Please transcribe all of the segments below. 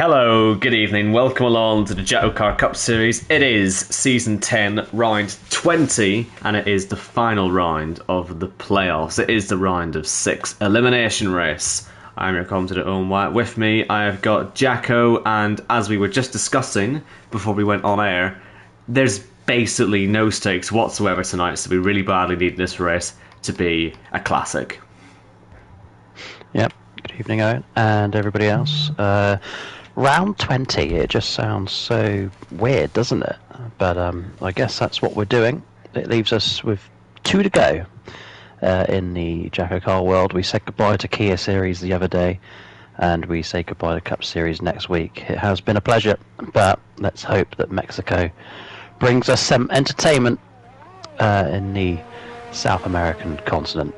Hello, good evening, welcome along to the JACKOCAR Cup Series. It is Season 10, Round 20, and it is the final round of the playoffs. It is the round of 6 elimination race. I'm your commentator Owen White. With me, I have got Jacko, and as we were just discussing before we went on air, there's basically no stakes whatsoever tonight, so we really badly need this race to be a classic. Yep, good evening Owen, and everybody else. Round 20, it just sounds so weird, doesn't it? But I guess that's what we're doing. It leaves us with 2 to go in the JACKOCAR world. We said goodbye to Kia Series the other day, and we say goodbye to Cup Series next week. It has been a pleasure, but let's hope that Mexico brings us some entertainment in the South American continent.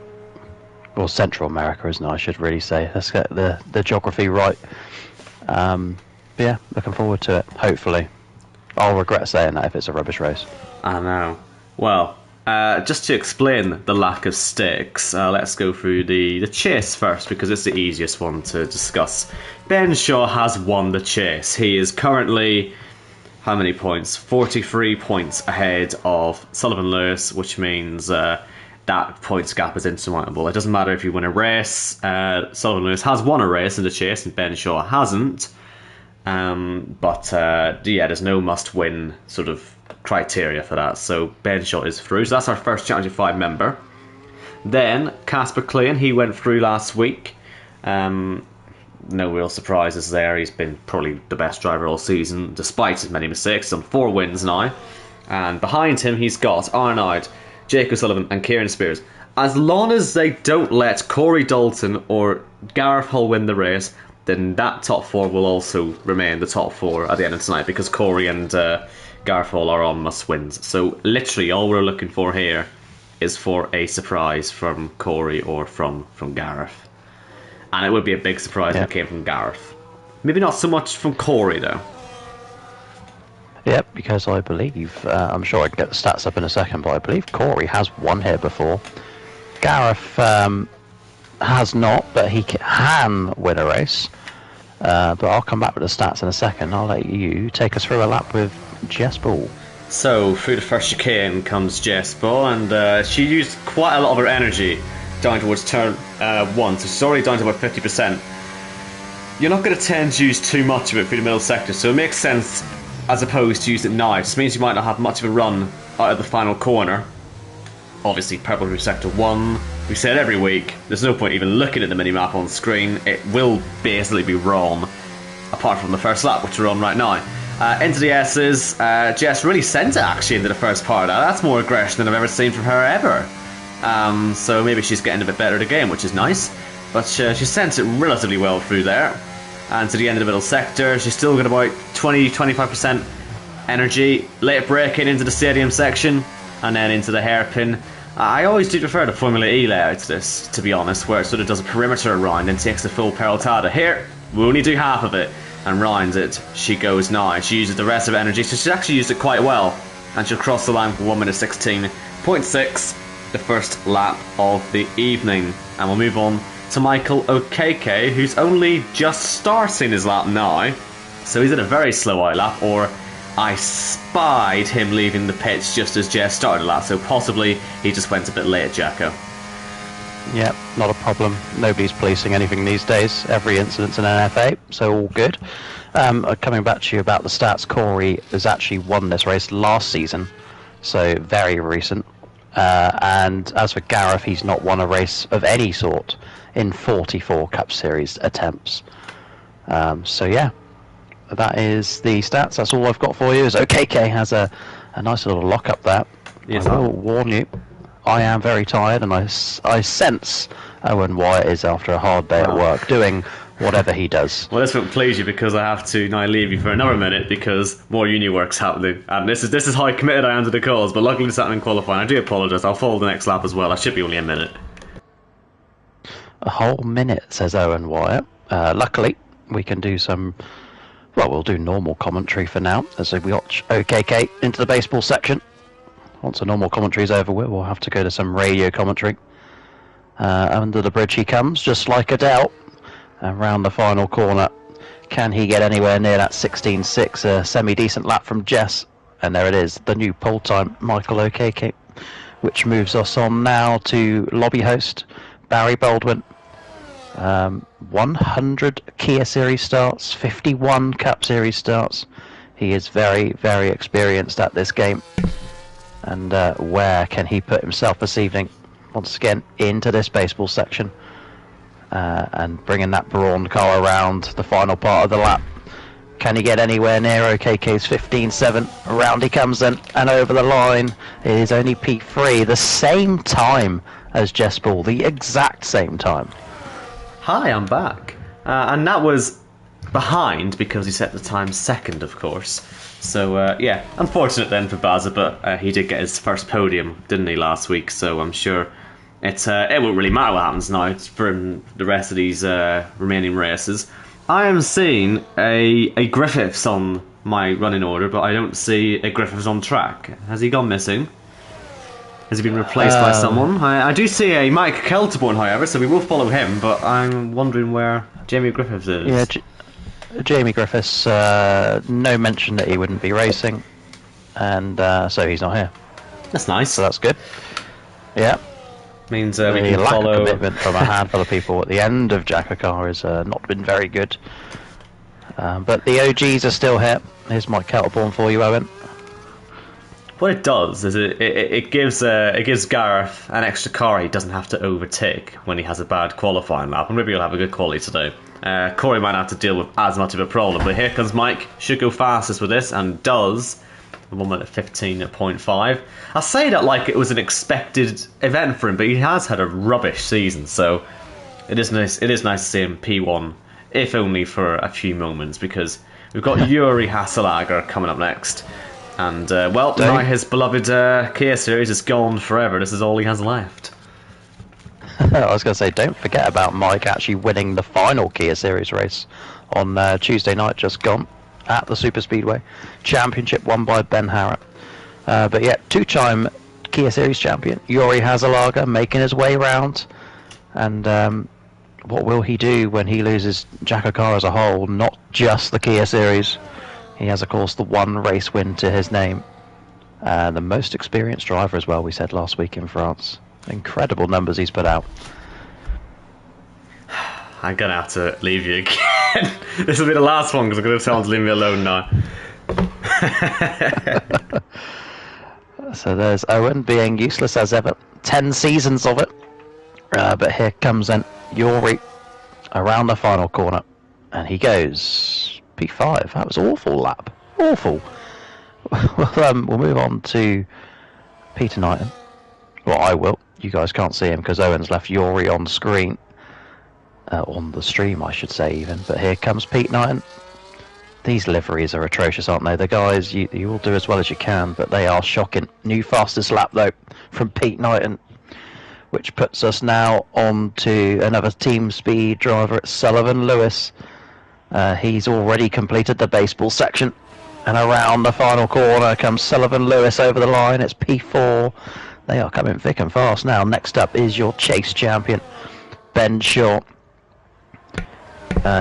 Or Central America, isn't it? I should really say. Let's get the geography right. But yeah, looking forward to it, hopefully. I'll regret saying that if it's a rubbish race. I know. Well, just to explain the lack of stakes, let's go through the chase first, because it's the easiest one to discuss. Ben Shaw has won the chase. He is currently, how many points? 43 points ahead of Sullivan Lewis, which means that points gap is insurmountable. It doesn't matter if you win a race. Sullivan Lewis has won a race in the chase and Ben Shaw hasn't. But there's no must-win sort of criteria for that. So Ben Shaw is through. So that's our first Challenge of 5 member. Then Casper Klein, he went through last week. No real surprises there. He's been probably the best driver all season, despite his many mistakes. He's on 4 wins now. And behind him, he's got Arnaud, Jake O'Sullivan and Kieran Spears. As long as they don't let Corey Dalton or Gareth Hull win the race, then that top 4 will also remain the top 4 at the end of tonight, because Corey and Gareth Hull are on must-wins. So literally all we're looking for here is for a surprise from Corey or from Gareth. And it would be a big surprise if it came from Gareth. Maybe not so much from Corey though. Yep, because I believe, I'm sure I can get the stats up in a second, but I believe Corey has won here before. Gareth has not, but he can win a race. But I'll come back with the stats in a second. I'll let you take us through a lap with Jess Ball. So, through the first chicane comes Jess Ball, and she used quite a lot of her energy down towards turn 1, so she's already down to about 50%. You're not going to tend to use too much of it through the middle sector, so it makes sense as opposed to use it now. It just means you might not have much of a run out of the final corner. Obviously, purple through sector 1. We say it every week, there's no point even looking at the minimap on screen. It will basically be wrong, apart from the first lap, which we're on right now. Into the S's, Jess really sent it actually into the first part. That's more aggression than I've ever seen from her ever. So maybe she's getting a bit better at the game, which is nice. But she sent it relatively well through there. And to the end of the middle sector, she's still got about 20-25% energy. Late braking into the stadium section, and then into the hairpin. I always do prefer the Formula E layout to this, to be honest, where it sort of does a perimeter around and takes the full pelotada. Here, we only do half of it, and round it she goes now. She uses the rest of her energy, so she's actually used it quite well. And she'll cross the line for 1 minute 16.6, the first lap of the evening. And we'll move on to Michael Okeke, who's only just starting his lap now. So he's in a very slow out lap, or I spied him leaving the pitch just as Jess started the lap, so possibly he just went a bit late, Jacko. Yep, not a problem. Nobody's policing anything these days. Every incident's an NFA, so all good. Coming back to you about the stats, Corey has actually won this race last season, so very recent. And as for Gareth, he's not won a race of any sort in 44 Cup Series attempts. So yeah, that is the stats. That's all I've got for you. Is OKK has a nice little lock up there. Yes, I will warn you, I am very tired, and I sense Owen Wyatt is after a hard day at work doing whatever he does. Well, this won't please you, because I have to now leave you for another minute because more uni work's happening, and this is how committed I am to the cause. But luckily it's happening in qualifying. I do apologise. I'll follow the next lap as well. I should be only a minute. A whole minute, says Owen Wyatt. Luckily, we can do some. Well, we'll do normal commentary for now, as we watch OKK into the baseball section. Once the normal commentary is over, we'll have to go to some radio commentary. Under the bridge he comes, just like Adele. And round the final corner, Can he get anywhere near that 16.6? A semi-decent lap from Jess. And there it is, the new pole time, Michael O'Keke, which moves us on now to lobby host Barry Baldwin. 100 Kia Series starts, 51 Cup Series starts. He is very, very experienced at this game. And where can he put himself this evening? Once again, into this baseball section. And bringing that Brawn car around the final part of the lap. Can he get anywhere near OKK's 15.7? Around he comes then, and over the line. It is only P3, the same time as Jess Ball, the exact same time. Hi, I'm back. And that was behind because he set the time second, of course. So, yeah, unfortunate then for Baza, but he did get his first podium, didn't he, last week? So I'm sure it won't really matter what happens now for the rest of these remaining races. I am seeing a Griffiths on my running order, but I don't see a Griffiths on track. Has he gone missing? Has he been replaced by someone? I do see a Mike Kelterborn, however, so we will follow him, but I'm wondering where Jamie Griffiths is. Yeah, Jamie Griffiths, no mention that he wouldn't be racing, and so he's not here. That's nice. So that's good. Yeah. Means we The can lack follow... of commitment from a handful of people at the end of JACKOCAR has not been very good. But the OGs are still here. Here's Mike Kelterborn for you, Owen. What it does is it gives Gareth an extra car he doesn't have to overtake when he has a bad qualifying lap, and maybe he'll have a good quality today. Corey might not have to deal with as much of a problem, but here comes Mike. Should go fastest with this, and does. 1 minute 15.5. I say that like it was an expected event for him, but he has had a rubbish season, so it is nice. It is nice to see him P1, if only for a few moments, because we've got Yuri Hasselager coming up next, and now his beloved Kia Series is gone forever. This is all he has left. I was going to say, don't forget about Mike actually winning the final Kia Series race on Tuesday night, just gone, at the Super Speedway Championship, won by Ben Harrop. But yeah, two-time Kia Series champion Yuri Hasselager making his way round, and what will he do when he loses JACKOCAR as a whole, not just the Kia Series? He has, of course, the one race win to his name, the most experienced driver as well, we said last week in France. Incredible numbers he's put out. I'm gonna have to leave you again. This will be the last one because I'm gonna tell him to leave me alone now. So there's Owen being useless as ever. 10 seasons of it. But here comes then Yuri around the final corner, and he goes P5. That was awful lap. Awful. We'll move on to Peter Knighton. Well, I will. You guys can't see him because Owen's left Yuri on screen. On the stream, I should say, even. But here comes Pete Knighton. These liveries are atrocious, aren't they? The guys, you all do as well as you can, but they are shocking. New fastest lap, though, from Pete Knighton, which puts us now on to another team speed driver at Sullivan Lewis. He's already completed the baseball section, and around the final corner comes Sullivan Lewis over the line. It's P4. They are coming thick and fast now. Next up is your chase champion, Ben Shaw.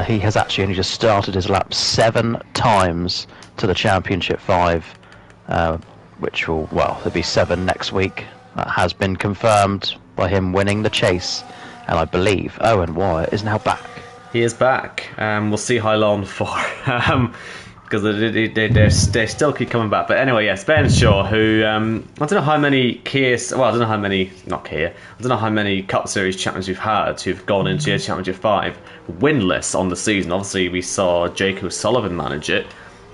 He has actually only just started his lap 7 times to the Championship 5, which will, well, there'll be 7 next week. That has been confirmed by him winning the chase, and I believe Owen Wyatt is now back. He is back. We'll see how long for, because they still keep coming back. But anyway, yes, Ben Shaw, who I don't know how many I don't know how many Cup Series champions we've had who've gone into Championship 5 winless on the season. Obviously, we saw Jake O'Sullivan manage it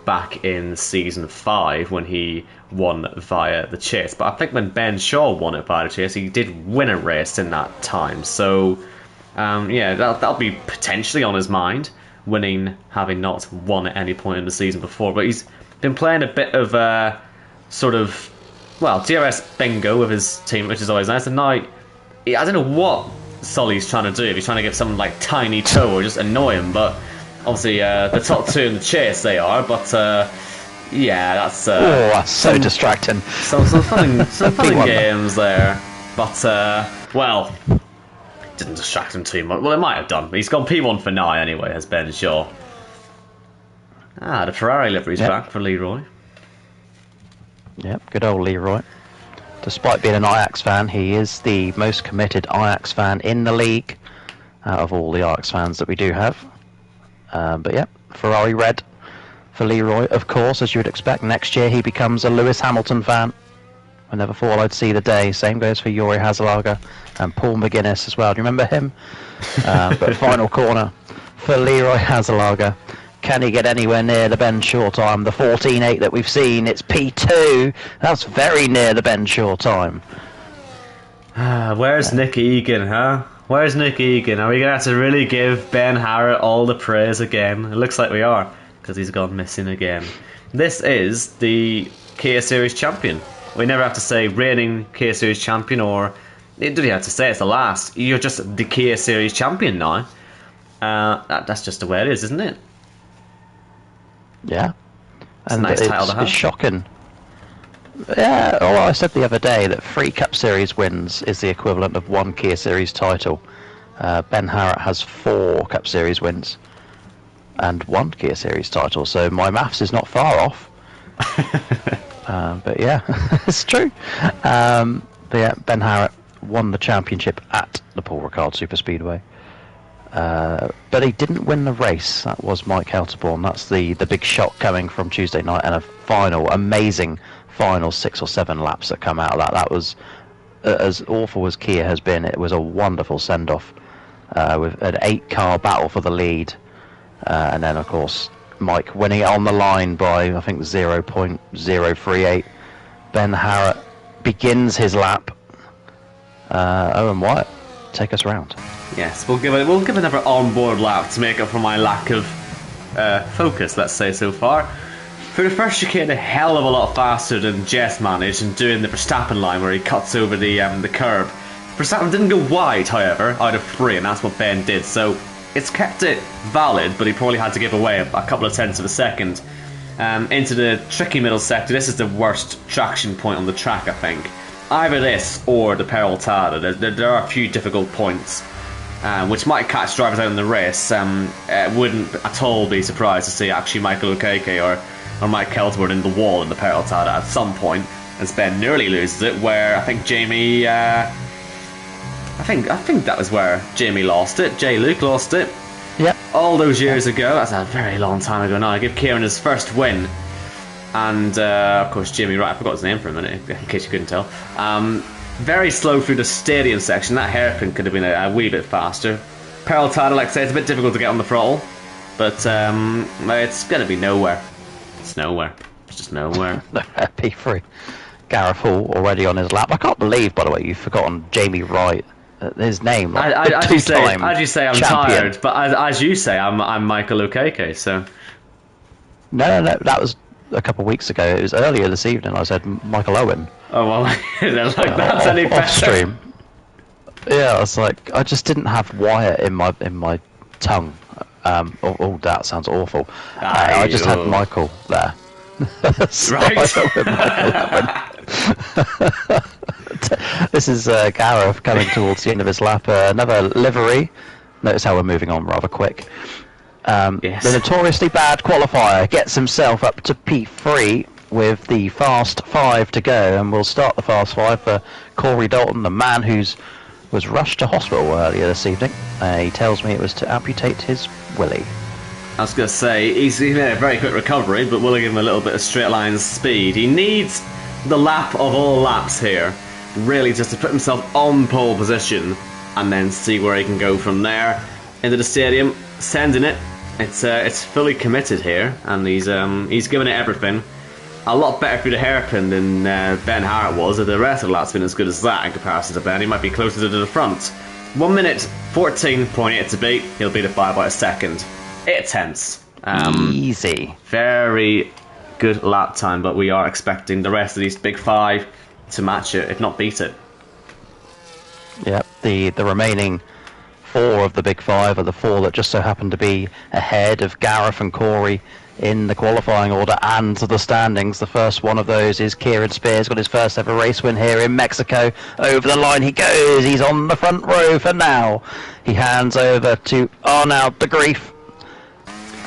back in Season 5 when he won via the chase. But I think when Ben Shaw won it via the chase, he did win a race in that time. So, yeah, that'll be potentially on his mind, winning, having not won at any point in the season before. But he's been playing a bit of DRS bingo with his team, which is always nice. And now, I don't know what Sully's trying to do, if he's trying to give someone like tiny toe or just annoy him, but obviously the top 2 in the chase they are, but yeah, that's so distracting. Some fun games there, but well, didn't distract him too much. Well, it might have done. He's gone P1 for now anyway, has Ben Shaw. Ah, the Ferrari livery's back for Leroy. Yep, good old Leroy. Despite being an Ajax fan, he is the most committed Ajax fan in the league out of all the Ajax fans that we do have. But yeah, Ferrari red for Leroy, of course, as you would expect. Next year he becomes a Lewis Hamilton fan. I never thought I'd see the day. Same goes for Yuri Hazelager and Paul McGuinness as well. Do you remember him? But final corner for Leroy Hazelager. Can he get anywhere near the Ben Shaw time? The 14.8 that we've seen, it's P2. That's very near the Ben Shaw time. Where's Nick Egan, huh? Where's Nick Egan? Are we going to have to really give Ben Harrett all the praise again? It looks like we are, because he's gone missing again. This is the Kia Series champion. We never have to say reigning Kia Series champion, or you don't have to say it's the last. You're just the Kia Series champion now. That's just the way it is, isn't it? Yeah. It's a nice title to have. It's shocking. Yeah, well, I said the other day that 3 Cup Series wins is the equivalent of 1 Kia Series title. Ben Harrett has 4 Cup Series wins and 1 Kia Series title, so my maths is not far off. But yeah, it's true. But yeah, Ben Harrett won the championship at the Paul Ricard Superspeedway. But he didn't win the race. That was Mike Helterborn. That's the big shock coming from Tuesday night, and a amazing final 6 or 7 laps that come out of that. That was, as awful as Kia has been, it was a wonderful send-off with an 8-car battle for the lead. And then, of course, Mike winning it on the line by, I think, 0.038. Ben Harrett begins his lap. Owen Wyatt, take us round. Yes, we'll give another on-board lap to make up for my lack of focus, let's say, so far. For the first chicane, a hell of a lot faster than Jess managed in doing the Verstappen line where he cuts over the curb. Verstappen didn't go wide, however, out of 3, and that's what Ben did, so it's kept it valid, but he probably had to give away a couple of tenths of a second. Into the tricky middle sector, this is the worst traction point on the track, I think. Either this or the Peraltada. There are a few difficult points, which might catch drivers out in the race. Wouldn't at all be surprised to see actually Michael Okeke or Mike Keltwood in the wall in the Peraltada at some point, as Ben nearly loses it, where I think Jamie... I think that was where Jamie lost it. J. Luke lost it. Yep. All those years ago. That's a very long time ago now. I give Kieran his first win. And, of course, Jamie Wright. I forgot his name for a minute, in case you couldn't tell. Very slow through the stadium section. That hairpin could have been a wee bit faster. Peraltada, like I say, it's a bit difficult to get on the throttle. But it's going to be nowhere. It's nowhere. It's just nowhere. P3. Gareth Hall already on his lap. I can't believe, by the way, you've forgotten Jamie Wright. His name. Like, as you say, I'm champion. Tired, but as you say, I'm Michael Okeke. So no, that was a couple of weeks ago. It was earlier this evening. I said Michael Owen. Oh well, like that's any better. Off stream. Yeah, I was like, I just didn't have Wyatt in my tongue. Oh, that sounds awful. I just had Michael there. Right. This is Gareth coming towards the end of his lap. Another livery. Notice how we're moving on rather quick. Yes. The notoriously bad qualifier gets himself up to P3 with the fast 5 to go, and we'll start the fast 5 for Corey Dalton, the man was rushed to hospital earlier this evening. He tells me it was to amputate his willy. I was going to say, he made a very quick recovery, but we'll give him a little bit of straight line speed. He needs the lap of all laps here, really, just to put himself on pole position and then see where he can go from there. Into the stadium, sending it. It's fully committed here, and he's given it everything. A lot better through the hairpin than Ben Harrett was. The rest of the lap's been as good as that in comparison to Ben. He might be closer to the front. 1 minute 14.8 to beat. He'll beat it by about a second. 8 tenths. Easy. Very good lap time, but we are expecting the rest of these big 5 to match it, if not beat it. Yep, the remaining 4 of the big 5 are the 4 that just so happen to be ahead of Gareth and Corey in the qualifying order and the standings. The first one of those is Kieran Spears, got his first ever race win here in Mexico. Over the line he goes, he's on the front row for now. He hands over to Arnaud de Grief.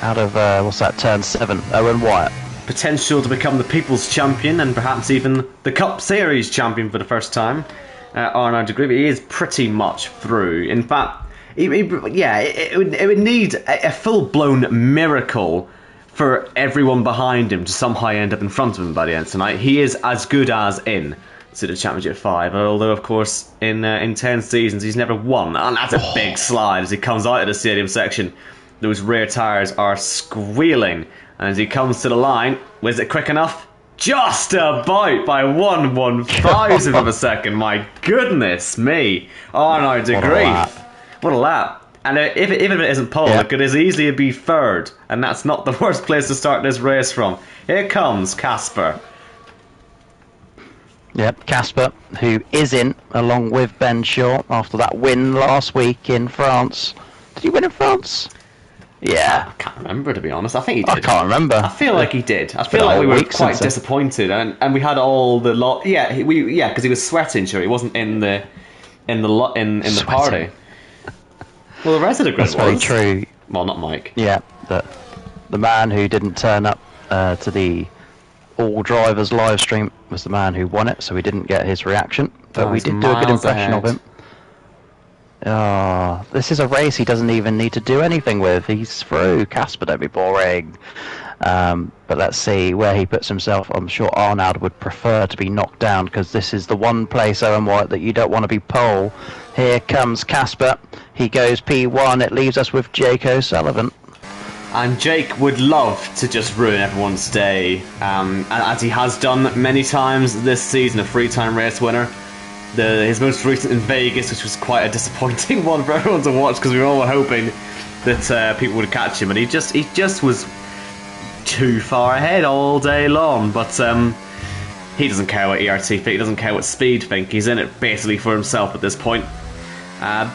out of, what's that, turn 7, Owen Wyatt. Potential to become the People's Champion and perhaps even the Cup Series Champion for the first time. Arnaud de Groot, he is pretty much through. In fact, it would need a full-blown miracle for everyone behind him to somehow end up in front of him by the end of tonight. He is as good as in to the Championship 5, although of course in 10 seasons he's never won, and that's a big slide as he comes out of the stadium section. Those rear tyres are squealing, and as he comes to the line, was it quick enough? Just about by 1/1,000th of a second. My goodness me. Arnaud de Groot. What a lap. And even if it isn't pole, it could as easily be third. And that's not the worst place to start this race from. Here comes Casper. Yep, Casper, who is in, along with Ben Shaw, after that win last week in France. Did he win in France? Yeah. I can't remember, to be honest. I think he did. I can't remember. I feel like he did. I feel like we were quite disappointed. And we had all the lot. Yeah, because he was sweating, sure. He wasn't in the party. Well, the rest of the grid was. That's very true. Well, not Mike. Yeah, the man who didn't turn up to the All Drivers live stream was the man who won it, so we didn't get his reaction. But we did do a good impression of him. Oh, this is a race he doesn't even need to do anything with. He's through. Casper, don't be boring. But let's see where he puts himself. I'm sure Arnaud would prefer to be knocked down, because this is the one place, Owen White, that you don't want to be pole. Here comes Casper. He goes P1. It leaves us with Jake O'Sullivan. And Jake would love to just ruin everyone's day, as he has done many times this season, a three-time race winner. His most recent in Vegas, which was quite a disappointing one for everyone to watch, because we were all hoping that people would catch him, and he just was too far ahead all day long. But he doesn't care what ERT think, he doesn't care what speed think. He's in it basically for himself at this point.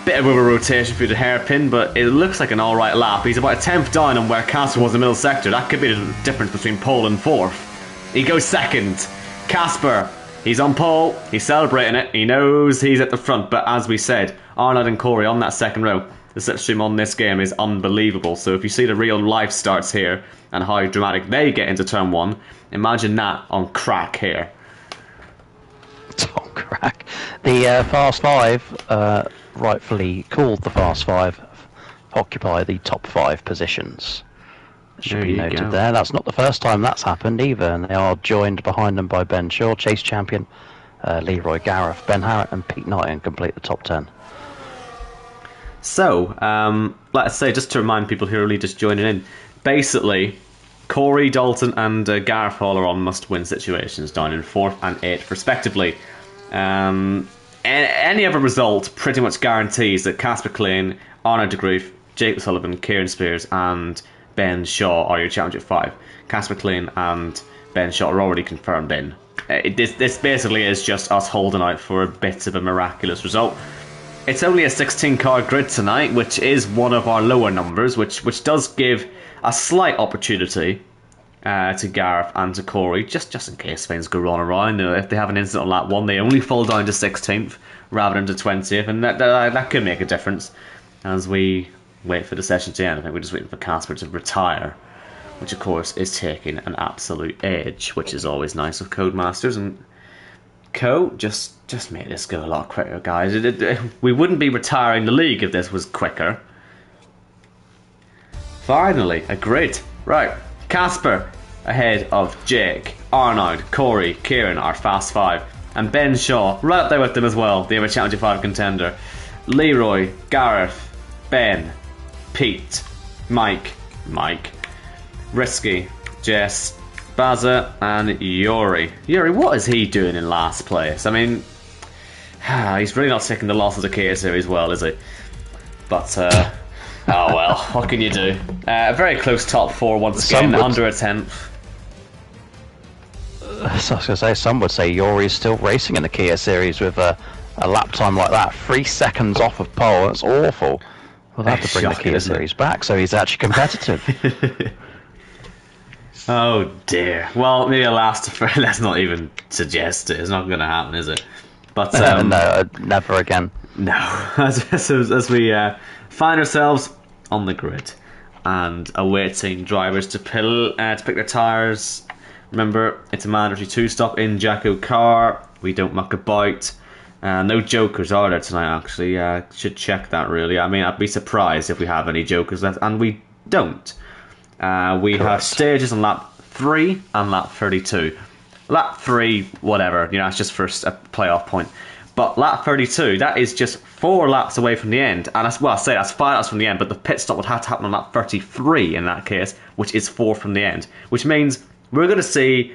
Bit of a rotation through the hairpin, but it looks like an alright lap. He's about a 10th down on where Casper was in the middle sector. That could be the difference between pole and fourth. He goes second. Casper, he's on pole, he's celebrating it, he knows he's at the front, but as we said, Arnaud and Corey on that second row. The slipstream on this game is unbelievable, so if you see the real life starts here and how dramatic they get into turn 1, imagine that on crack here. On crack. The Fast 5, rightfully called the Fast 5, occupy the top 5 positions. It should be noted there. That's not the first time that's happened either, and they are joined behind them by Ben Shaw, Chase Champion, Leroy Gareth, Ben Harrett and Pete Knight, and complete the top 10. So, let's say, just to remind people who are really just joining in, basically, Corey, Dalton and Gareth Hall are on must-win situations, down in 4th and 8th respectively. Any other result pretty much guarantees that Casper Klein, Arnaud de Groot, Jake Sullivan, Kieran Spears and Ben Shaw are your Championship 5. Casper Klein and Ben Shaw are already confirmed in. This basically is just us holding out for a bit of a miraculous result. It's only a 16-car grid tonight, which is one of our lower numbers, which does give a slight opportunity to Gareth and to Corey, just in case things go wrong around. If they have an incident on lap 1, they only fall down to 16th rather than to 20th, and that could make a difference as we wait for the session to end. I think we're just waiting for Casper to retire, which of course is taking an absolute edge, which is always nice of Codemasters. And Co, just made this go a lot quicker, guys. We wouldn't be retiring the league if this was quicker. Finally, a grid. Right, Casper ahead of Jake, Arnaud, Corey, Kieran, our Fast 5, and Ben Shaw right up there with them as well, the other Championship 5 contender. Leroy, Gareth, Ben, Pete, Mike, Risky, Jess, Baza, and Yuri. Yuri, what is he doing in last place? I mean, he's really not taking the loss of the Kia Series well, is he? But, oh well, what can you do? A very close top 4 once again, under a 10th. So I was going to say, some would say Yuri's still racing in the Kia Series with a lap time like that, 3 seconds off of pole. That's awful. We'll have to bring the Kia Series back so he's actually competitive. Oh dear. Well, maybe let's not even suggest it. It's not going to happen, is it? But no, never again. No. As we find ourselves on the grid, and awaiting drivers to pick their tyres. Remember, it's a mandatory 2-stop in JACKOCAR. We don't muck about. No jokers are there tonight, actually. Should check that, really. I mean, I'd be surprised if we have any jokers left, and we don't. We have stages on lap 3 and lap 32. Lap 3, whatever, you know, it's just for a playoff point. But lap 32, that is just 4 laps away from the end. And that's, well, I say that's 5 laps from the end, but the pit stop would have to happen on lap 33 in that case, which is 4 from the end. Which means we're going to see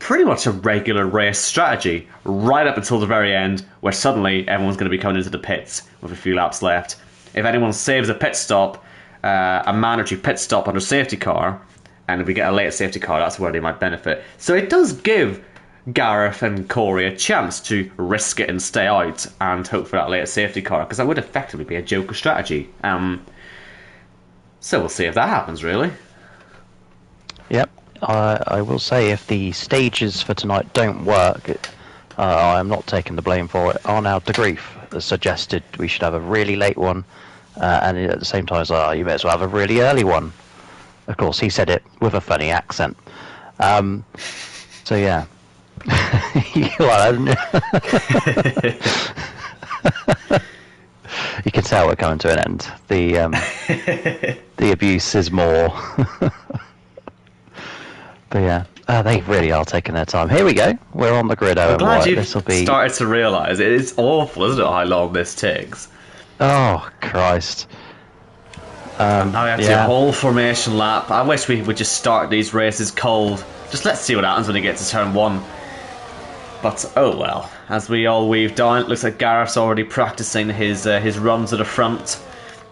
pretty much a regular race strategy right up until the very end, where suddenly everyone's going to be coming into the pits with a few laps left. If anyone saves a pit stop, a mandatory pit stop under safety car, and if we get a late safety car, that's where they might benefit. So it does give Gareth and Corey a chance to risk it and stay out and hope for that later safety car, because that would effectively be a joker strategy. So we'll see if that happens, really. Yep. I will say, if the stages for tonight don't work, I am not taking the blame for it. Arnaud de Grief has suggested we should have a really late one, and at the same time, you may as well have a really early one. Of course, he said it with a funny accent. So yeah. You can tell we're coming to an end. The abuse is more. But yeah, they really are taking their time. Here we go. We're on the grid. I'm glad you've started to realise it is awful, isn't it, how long this takes? Oh, Christ. Now we have to do a whole formation lap. I wish we would just start these races cold. Just let's see what happens when we get to turn 1. But oh well. As we all weave down, it looks like Gareth's already practicing his runs at the front.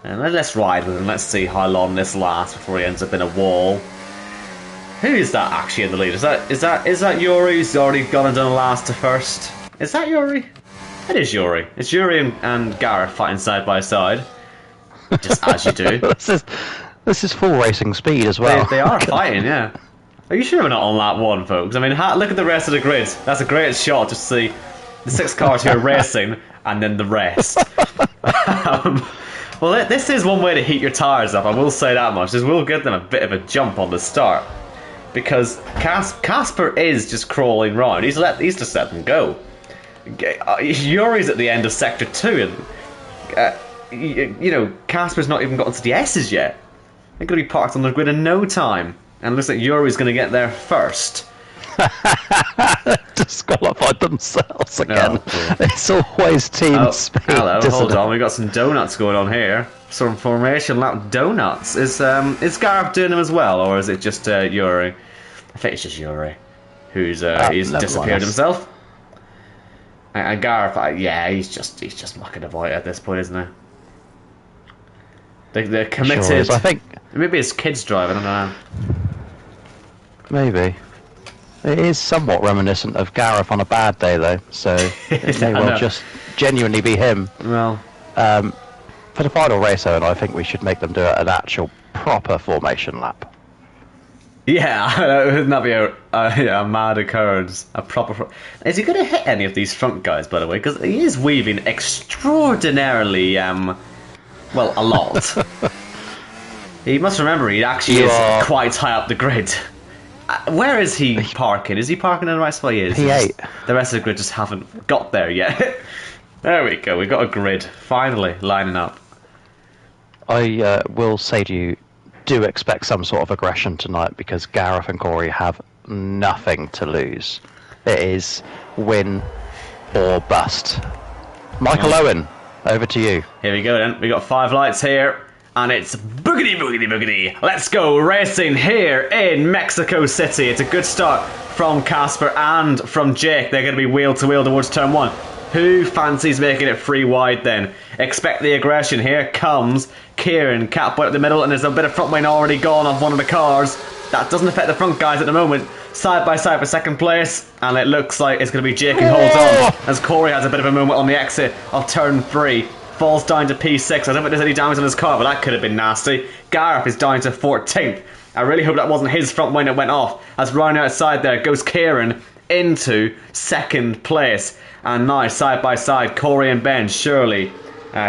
And let's ride with him. Let's see how long this lasts before he ends up in a wall. Who is that actually in the lead? Is that Yuri who's already gone and done a last to first? Is that Yuri? It is Yuri. It's Yuri and Gareth fighting side by side. Just as you do. This is full racing speed as well. They are fighting, yeah. Are you sure we're not on lap 1, folks? I mean, look at the rest of the grid. That's a great shot to see the 6 cars here racing, and then the rest. Well, this is one way to heat your tyres up, I will say that much. This will give them a bit of a jump on the start. Because Casper is just crawling round. He's just let them go. Yuri's at the end of Sector 2, and you know, Casper's not even gotten to the S's yet. They're going to be parked on the grid in no time. And it looks like Yuri's going to get there first. Disqualified themselves again. Oh, it's always team speed. Hello, hold on. We've got some donuts going on here. Some formation lap donuts. Is Gareth doing them as well, or is it just Yuri? I think it's just Yuri, who's he's disappeared himself. And Gareth, he's just mucking about at this point, isn't he? They're committed. Sure is. I think maybe his kid's driving. I don't know. Maybe. It is somewhat reminiscent of Gareth on a bad day, though, so it may well just genuinely be him. Well, for the final race, though, I think we should make them do an actual proper formation lap. Yeah, wouldn't that be a mad occurrence? A proper. Is he going to hit any of these front guys, by the way? Because he is weaving extraordinarily, well, a lot. He must remember he actually is quite high up the grid. Where is he parking? Is he parking in the right spot? He is. P8. The rest of the grid just haven't got there yet. There we go. We've got a grid finally lining up. I will say to you, do expect some sort of aggression tonight, because Gareth and Corey have nothing to lose. It is win or bust. Michael Owen, over to you. Here we go then. We got 5 lights here. And it's boogity, boogity, boogity. Let's go racing here in Mexico City. It's a good start from Casper and from Jake. They're going to be wheel to wheel towards turn 1. Who fancies making it 3 wide then? Expect the aggression. Here comes Kieran. Catboy up the middle, and there's a bit of front wing already gone off one of the cars. That doesn't affect the front guys at the moment. Side by side for second place, and it looks like it's going to be Jake who holds on, as Corey has a bit of a moment on the exit of turn 3. Falls down to P6. I don't think there's any damage on his car, but that could have been nasty. Gareth is down to 14th. I really hope that wasn't his front wing that went off. As round outside there goes Kieran into second place. And now, side by side, Corey and Ben. Surely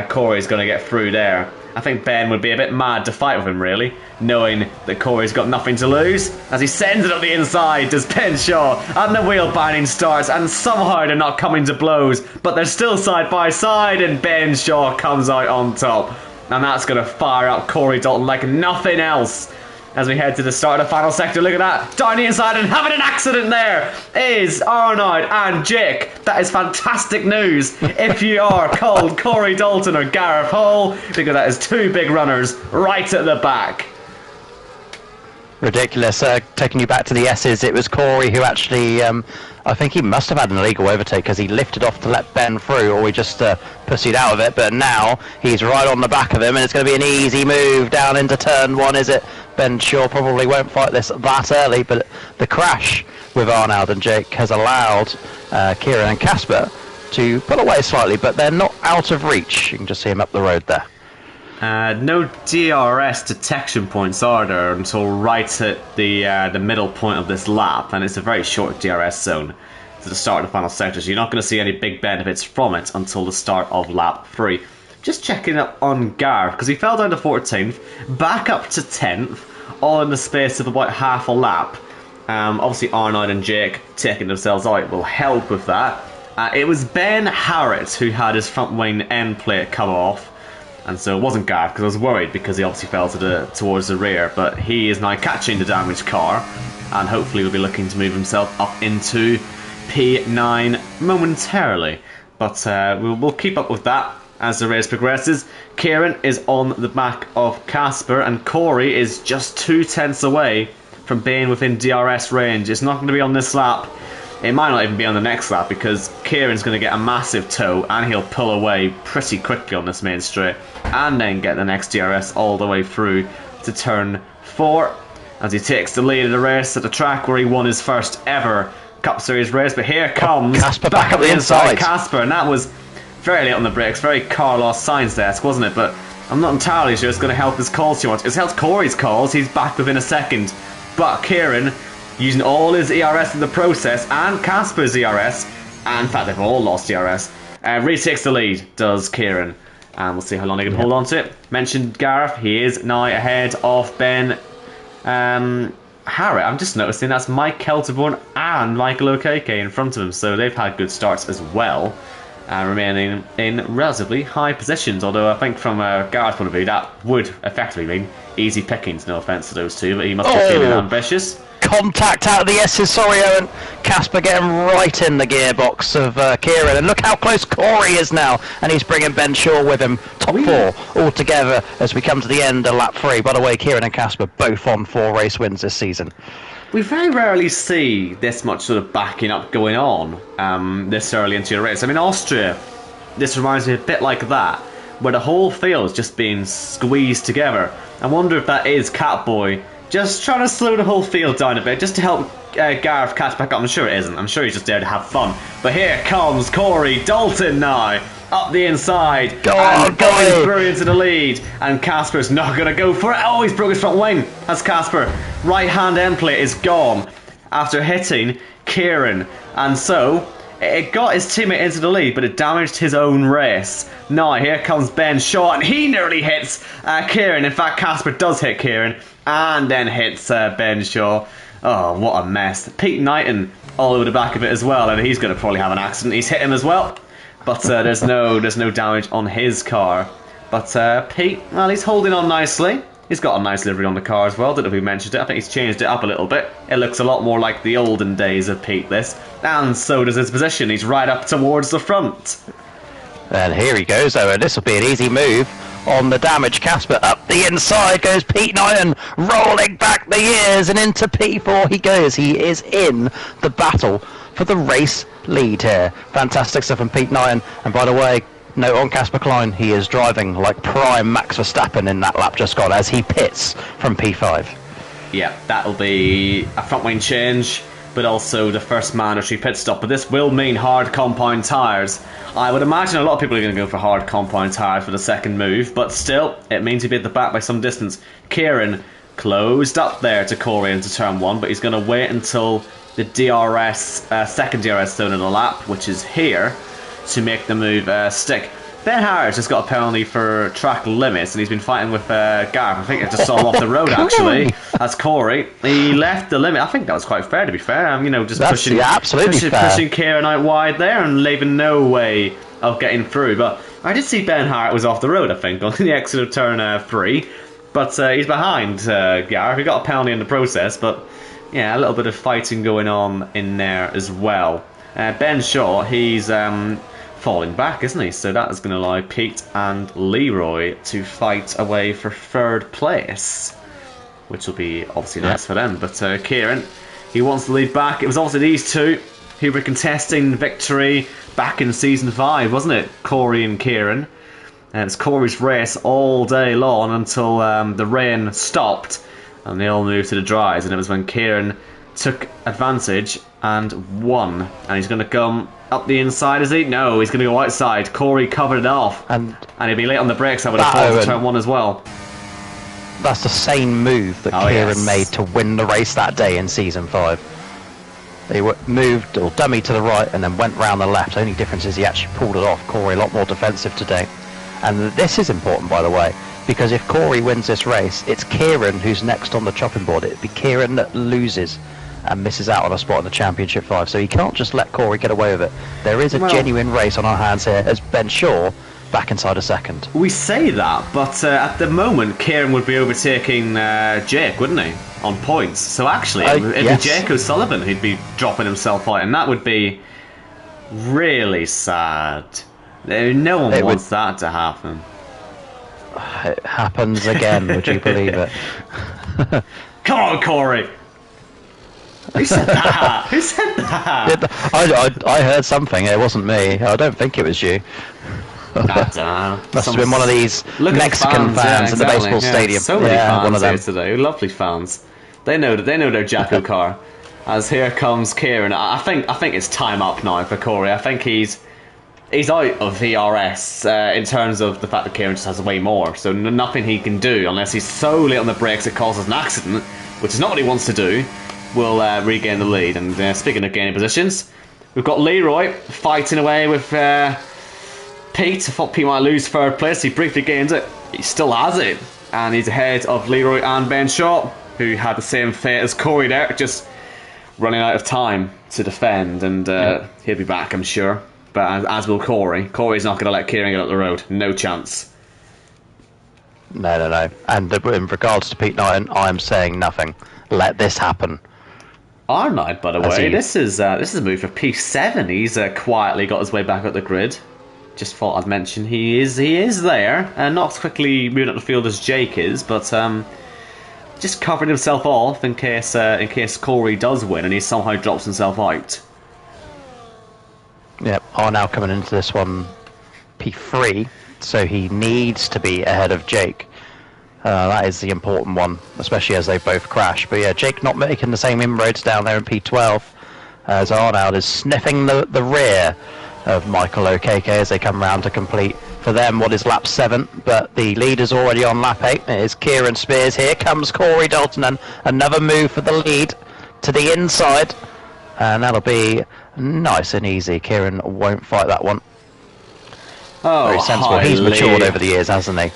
Corey's going to get through there. I think Ben would be a bit mad to fight with him, really, knowing that Corey's got nothing to lose. As he sends it up the inside, does Ben Shaw, and the wheel binding starts, and somehow they're not coming to blows, but they're still side by side, and Ben Shaw comes out on top. And that's going to fire up Corey Dalton like nothing else. As we head to the start of the final sector, look at that, down the inside and having an accident there is Arnold and Jake. That is fantastic news if you are called Corey Dalton or Gareth Hall, because that is two big runners right at the back. Ridiculous. Taking you back to the S's, it was Corey who actually, I think he must have had an illegal overtake because he lifted off to let Ben through, or he just pussied out of it, but now he's right on the back of him and it's going to be an easy move down into turn one, is it? Ben Shaw probably won't fight this that early, but the crash with Arnold and Jake has allowed Kieran and Casper to pull away slightly, but they're not out of reach. You can just see him up the road there. No DRS detection points are there until right at the middle point of this lap, and it's a very short DRS zone to the start of the final sector, so you're not going to see any big benefits from it until the start of lap 3. Just checking up on Gareth, because he fell down to 14th, back up to 10th, all in the space of about half a lap. Obviously Arnold and Jake taking themselves out will help with that. It was Ben Harrett who had his front wing end plate come off, and so it wasn't Gareth, because I was worried because he obviously fell towards the rear, but he is now catching the damaged car and hopefully will be looking to move himself up into P9 momentarily. But we'll keep up with that as the race progresses. Kieran is on the back of Casper, and Corey is just 2 tenths away from being within DRS range. It's not going to be on this lap. It might not even be on the next lap, because Kieran's going to get a massive tow and he'll pull away pretty quickly on this main straight and then get the next DRS all the way through to turn 4 as he takes the lead of the race at the track where he won his first ever Cup Series race. But here comes Casper back up the inside. Casper, and that was very late on the brakes, very Carlos Sainz-esque, wasn't it? But I'm not entirely sure it's going to help his calls too much. It's helped Corey's calls, he's back within a second. But Kieran, using all his ERS in the process, and Casper's ERS, and in fact they've all lost ERS, retakes the lead, does Kieran. And we'll see how long he can hold on to it. Mentioned Gareth, he is now ahead of Ben Harrett. I'm just noticing that's Mike Kelterborn and Michael O'Keke in front of him, so they've had good starts as well, remaining in relatively high positions, although I think from Gareth's point of view that would effectively mean easy pickings, no offence to those two, but he must be feeling ambitious. Contact out of the S's, sorry Owen. Casper getting right in the gearbox of Kieran, and look how close Corey is now, and he's bringing Ben Shaw with him. Top 4 all together as we come to the end of lap 3. By the way, Kieran and Casper both on 4 race wins this season. We very rarely see this much sort of backing up going on this early into a race. I mean, Austria, this reminds me a bit like that, where the whole field is just being squeezed together. I wonder if that is Catboy just trying to slow the whole field down a bit, just to help Gareth catch back up. I'm sure it isn't. I'm sure he's just there to have fun. But here comes Corey Dalton now, up the inside. Going through into the lead. And Casper's not going to go for it. Oh, he's broke his front wing. That's Casper. Right-hand end plate is gone after hitting Kieran. And so it got his teammate into the lead, but it damaged his own race. Now, here comes Ben Shaw, and he nearly hits Kieran. In fact, Casper does hit Kieran, and then hits Ben Shaw. Oh, what a mess. Pete Knighton all over the back of it as well, and he's going to probably have an accident. He's hit him as well, but there's no damage on his car. But Pete, well, he's holding on nicely. He's got a nice livery on the car as well. Don't know if we mentioned it. I think he's changed it up a little bit. It looks a lot more like the olden days of Pete, this. And so does his position. He's right up towards the front. And here he goes, though, and this will be an easy move on the damaged Casper. Up the inside goes Pete Knighton, rolling back the years, and into P4 he goes. He is in the battle for the race lead here. Fantastic stuff from Pete Knighton. And by the way, note on Casper Klein, he is driving like prime Max Verstappen in that lap just gone as he pits from P5. Yeah, that'll be a front wing change, but also the first mandatory pit stop. But this will mean hard compound tyres. I would imagine a lot of people are going to go for hard compound tyres for the second move, but still, it means he'll be at the back by some distance. Kieran closed up there to Corey into turn 1, but he's going to wait until the second DRS zone in the lap, which is here, to make the move stick. Ben Harris just got a penalty for track limits, and he's been fighting with Gareth. I think I just saw him off the road, actually. That's Corey. He left the limit. I think that was quite fair, to be fair. You know, just pushing Kieran out wide there and leaving no way of getting through. But I did see Ben Hart was off the road, I think, on the exit of turn 3. But he's behind Gareth. He got a penalty in the process, but yeah, a little bit of fighting going on in there as well. Ben Shaw, he's falling back, isn't he? So that is going to allow Pete and Leroy to fight away for 3rd place, which will be obviously nice for them. But Kieran, he wants to lead back. It was obviously these two who were contesting victory back in Season 5, wasn't it? Corey and Kieran. And it's Corey's race all day long until the rain stopped and they all moved to the dries. And it was when Kieran took advantage and won. And he's going to come up the inside, is he? No, he's going to go outside. Corey covered it off. And he'd be late on the brakes, I would have thought, for turn 1 as well. That's the same move that Kieran made to win the race that day in Season 5. They moved or dummy to the right and then went round the left. The only difference is he actually pulled it off. Corey a lot more defensive today. And this is important, by the way, because if Corey wins this race, it's Kieran who's next on the chopping board. It'd be Kieran that loses and misses out on a spot in the Championship 5. So he can't just let Corey get away with it. There is a genuine race on our hands here as Ben Shaw back inside a 2nd. We say that, but at the moment, Kieran would be overtaking Jake, wouldn't he? On points. So actually, it'd be Jake O'Sullivan who'd be dropping himself out, and that would be really sad. No one wants that to happen. It happens again, would you believe it? Come on, Corey! Who said that? Who said that? I heard something, it wasn't me. I don't think it was you. Must have been one of these Mexican fans in the baseball stadium. So many fans here today, lovely fans. They know their JACKOCAR. As here comes Kieran. I think it's time up now for Corey. I think he's out of VRS in terms of the fact that Kieran just has way more. So nothing he can do unless he's so late on the brakes it causes an accident, which is not what he wants to do. Will regain the lead. And speaking of gaining positions, we've got Leroy fighting away with Pete. I thought Pete might lose 3rd place. He briefly gained it. He still has it. And he's ahead of Leroy and Ben Shaw, who had the same fate as Corey there, just running out of time to defend. And he'll be back, I'm sure. But as will Corey. Corey's not going to let Kieran get up the road. No chance. No. And in regards to Pete Knighton, I'm saying nothing. Let this happen. R9, by the way, this is a move for P7. He's quietly got his way back up the grid. Just thought I'd mention he is there, not as quickly moving up the field as Jake is, but just covering himself off in case Corey does win and he somehow drops himself out. Yep, are now coming into this one P3, so he needs to be ahead of Jake. That is the important one, especially as they both crash. But yeah, Jake not making the same inroads down there in P12, as Arnold is sniffing the rear of Michael Okeke as they come round to complete, for them, what is lap 7. But the leader's already on lap 8. It is Kieran Spears. Here comes Corey Dalton, and another move for the lead to the inside. And that'll be nice and easy. Kieran won't fight that one. Oh, very sensible. He's matured over the years, hasn't he?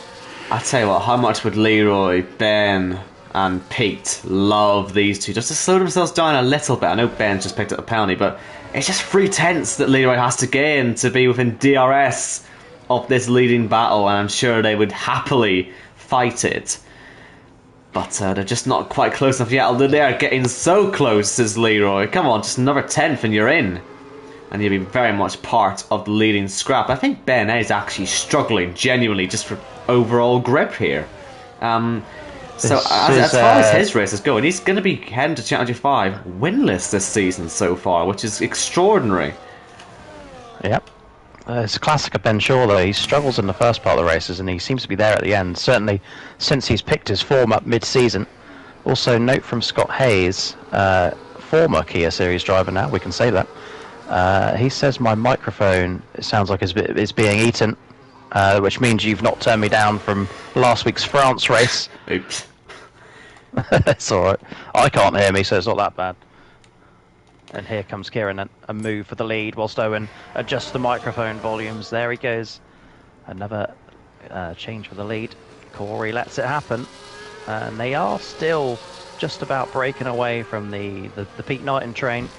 I tell you what, how much would Leroy, Ben and Pete love these two just to slow themselves down a little bit? I know Ben just picked up a penalty, but it's just 3/10 that Leroy has to gain to be within DRS of this leading battle, and I'm sure they would happily fight it. But they're just not quite close enough yet, although they are getting so close, says Leroy. Come on, just another 10th and you're in. And you'll be very much part of the leading scrap. I think Ben is actually struggling, genuinely, just for overall grip here. So as far as his races go, and he's going to be heading to Championship 5 winless this season so far, which is extraordinary. Yep. It's a classic of Ben Shaw, though. He struggles in the first part of the races, and he seems to be there at the end, certainly since he's picked his form up mid-season. Also, note from Scott Hayes, former Kia Series driver now, we can say that. He says my microphone, it sounds like it's being eaten, which means you've not turned me down from last week's France race. Oops. It's alright. I can't hear me, so it's not that bad. And here comes Kieran, a move for the lead, whilst Owen adjusts the microphone volumes. There he goes. Another change for the lead. Corey lets it happen, and they are still just about breaking away from the Pete Knighton train.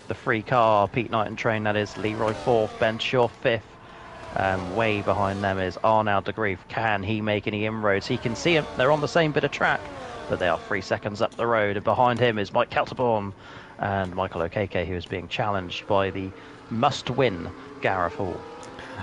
The free car Pete Knighton train, that is. Leroy 4th, Ben Shaw 5th. Way behind them is Arnaud de Grief. Can he make any inroads? He can see them. They're on the same bit of track, but they are 3 seconds up the road. And behind him is Mike Kelterborn and Michael Okeke, who is being challenged by the must-win Gareth Hall.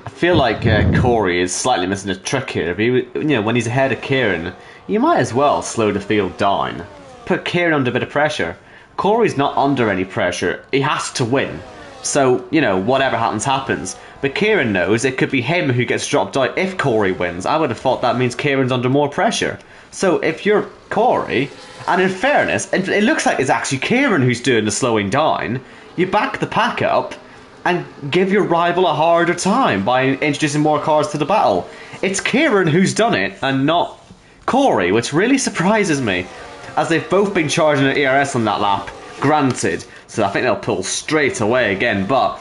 I feel like Corey is slightly missing a trick here. If he, when he's ahead of Kieran, you might as well slow the field down. Put Kieran under a bit of pressure. Corey's not under any pressure. He has to win. So, whatever happens, happens. But Kieran knows it could be him who gets dropped out if Corey wins. I would have thought that means Kieran's under more pressure. So if you're Corey, and in fairness, it looks like it's actually Kieran who's doing the slowing down, you back the pack up and give your rival a harder time by introducing more cars to the battle. It's Kieran who's done it, and not Corey, which really surprises me, as they've both been charging at ERS on that lap, granted, so I think they'll pull straight away again, but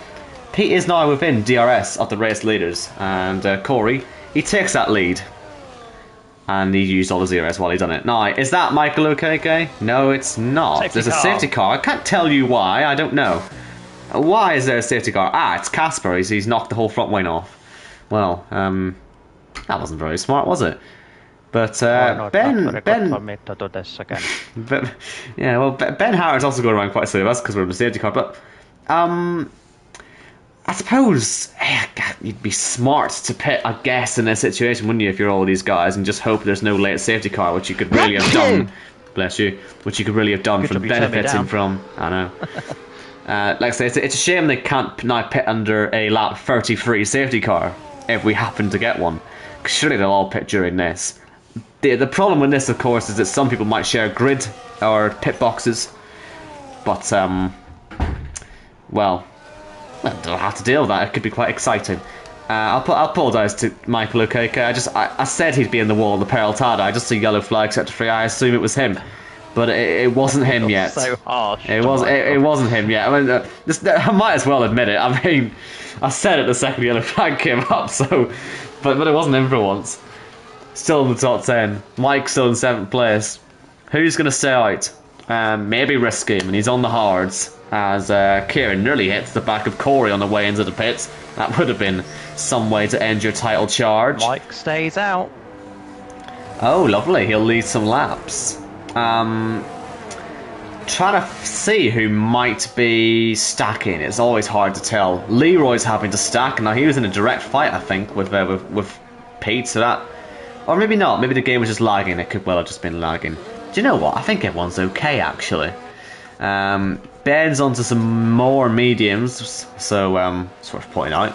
Pete is now within DRS of the race leaders, and Corey, he takes that lead. And he used all his ERS while he done it. Now, is that Michael Okeke? No, it's not. There's a safety car. I can't tell you why, I don't know. Why is there a safety car? Ah, it's Casper. He's knocked the whole front wing off. Well, that wasn't very smart, was it? But Ben Harris also going around quite slowly. That's because we're in the safety car. But I suppose you'd be smart to pit, I guess, in this situation, wouldn't you, if you're all these guys, and just hope there's no late safety car, which you could really have done. Bless you. Which you could really have done Good for benefiting from. I know. Like I say, it's a shame they can't now pit under a lap 33 safety car if we happen to get one. Because surely they'll all pit during this. The problem with this, of course, is that some people might share grid or pit boxes. But, well, they'll have to deal with that. It could be quite exciting. I'll apologise to Michael Okeke. I said he'd be in the wall of the Peraltada. I just see yellow flag set to free. I assume it was him. But it wasn't him yet. So harsh. It wasn't him yet. I mean, I might as well admit it. I mean, I said it the second the yellow flag came up. So, but it wasn't him for once. Still in the top 10. Mike's still in 7th place. Who's going to stay out? Maybe Risky, and he's on the hards. As Kieran nearly hits the back of Corey on the way into the pits. That would have been some way to end your title charge. Mike stays out. Oh, lovely. He'll lead some laps. Trying to see who might be stacking. It's always hard to tell. Leroy's having to stack. Now, he was in a direct fight, I think, with Pete, so that... Or maybe not. Maybe the game was just lagging. It could well have just been lagging. Do you know what? I think everyone's okay, actually. Ben's onto some more mediums, so sort of pointing out.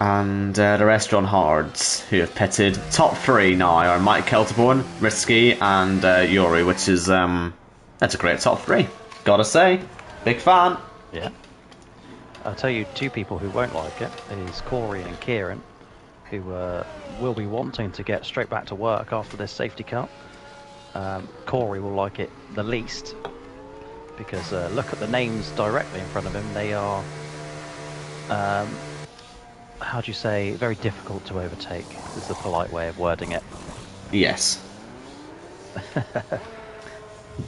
And the rest are on hards, who have pitted. Top 3 now are Mike Kelterborn, Risky, and Yuri, which is that's a great top 3. Gotta say, big fan. Yeah. I'll tell you, 2 people who won't like it is Corey and Kieran, who will be wanting to get straight back to work after this safety car. Corey will like it the least, because look at the names directly in front of him. They are, how do you say, very difficult to overtake, is the polite way of wording it. Yes.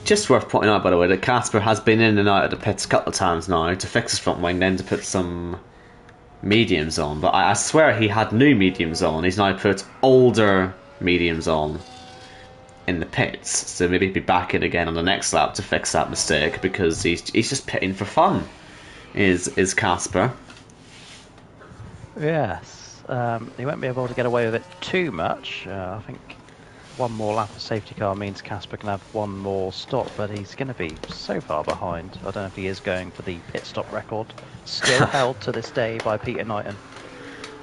Just worth pointing out, by the way, that Casper has been in and out of the pits a couple of times now to fix his front wing, then to put some mediums on. But I swear he had new mediums on. He's now put older mediums on in the pits, so maybe he'll be back in again on the next lap to fix that mistake, because he's just pitting for fun. Is Casper? Yes, he won't be able to get away with it too much. I think one more lap of safety car means Casper can have one more stop, but he's going to be so far behind. I don't know if he is going for the pit stop record, still held to this day by Peter Knighton.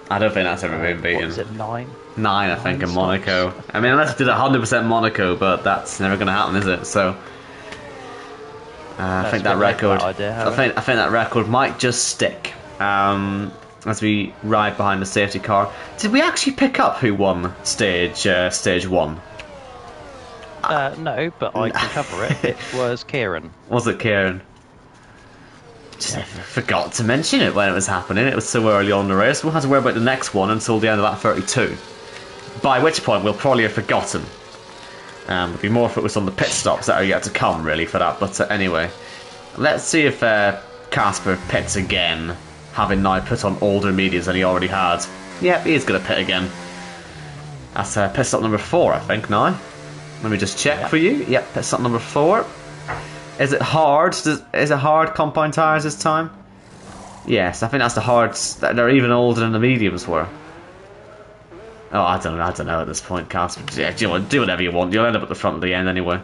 I don't think that's ever been beaten. What is it, 9? 9, I think, in Monaco. I mean, unless he did 100% Monaco, but that's never going to happen, is it? So, I think that record. I think that record might just stick. As we ride behind the safety car. Did we actually pick up who won stage 1? No, but I can cover it. It was Kieran. Was it Kieran? Just forgot to mention it when it was happening. It was so early on in the race. We'll have to worry about the next one until the end of that 32. By which point we'll probably have forgotten. It'd be more if it was on the pit stops that are yet to come, really, for that. But anyway, let's see if Casper pits again, having now put on older medias than he already had. Yep, he is going to pit again. That's pit stop number 4, I think, now. Let me just check for you. Yep, pit stop number 4. Is it hard? Is it hard compound tyres this time? Yes, I think that's the hards. They're even older than the mediums were. Oh, I don't know at this point, Casper. Yeah, do whatever you want. You'll end up at the front of the end anyway.